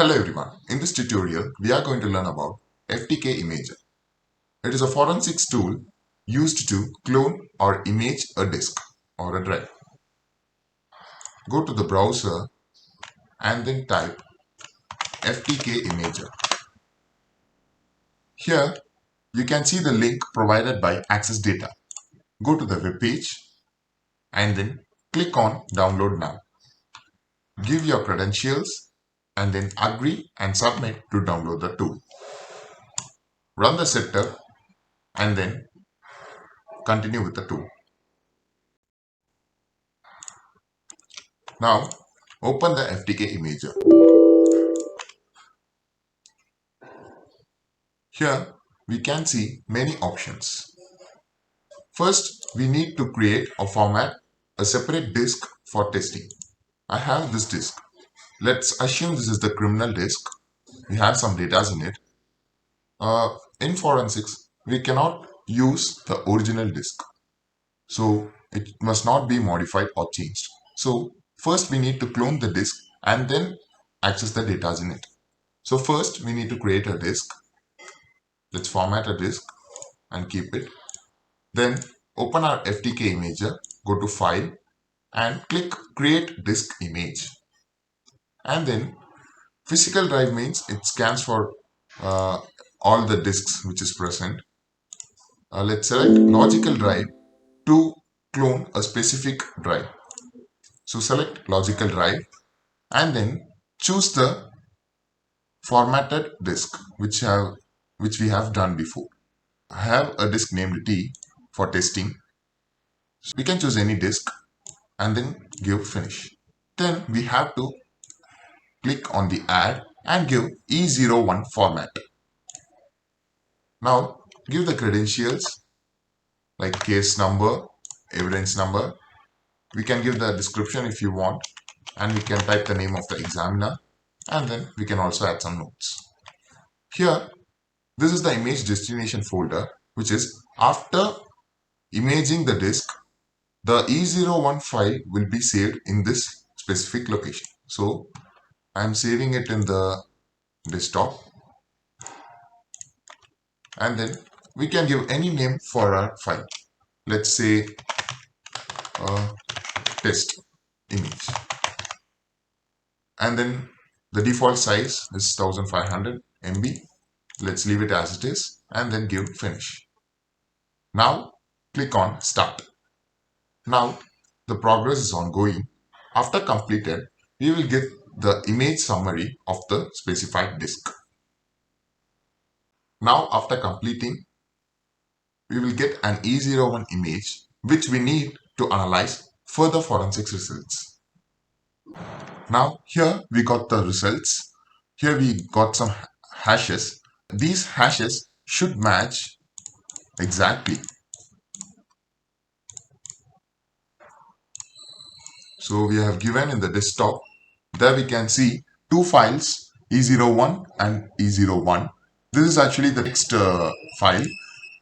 Hello everyone, in this tutorial we are going to learn about Ftk Imager. It is a forensics tool used to clone or image a disk or a drive. Go to the browser and then type Ftk Imager. Here you can see the link provided by Access Data. Go to the web page and then click on Download Now. Give your credentials and then agree and submit to download the tool. Run the setup and then continue with the tool. Now open the Ftk Imager. Here we can see many options. First, we need to create or format a separate disk for testing. I have this disk. Let's assume this is the criminal disk. We have some data in it. In forensics, we cannot use the original disk. So it must not be modified or changed. So first we need to clone the disk and then access the data in it. So first we need to create a disk. Let's format a disk and keep it. Then open our Ftk Imager, go to File and click Create Disk Image. And then physical drive means it scans for all the disks which is present. Let's select logical drive to clone a specific drive. So select logical drive and then choose the formatted disk which we have done before. I have a disk named T for testing. So we can choose any disk and then give finish. Then we have to click on the add and give E01 format. Now give the credentials like case number, evidence number. We can give the description if you want, and we can type the name of the examiner, and then we can also add some notes. Here, this is the image destination folder, which is after imaging the disk, the E01 file will be saved in this specific location. So I am saving it in the desktop, and then we can give any name for our file. Let's say test image, and then the default size is 1500 MB. Let's leave it as it is and then give finish. Now click on start. Now the progress is ongoing. After completed, we will get the image summary of the specified disk. Now after completing, we will get an E01 image which we need to analyze further forensics results. Now here we got the results. Here we got some hashes. These hashes should match exactly. So we have given in the desktop, there we can see two files, E01 and E01. This is actually the next file.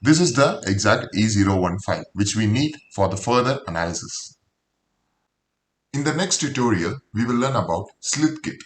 This is the exact E01 file which we need for the further analysis. In the next tutorial, we will learn about Sleuth Kit.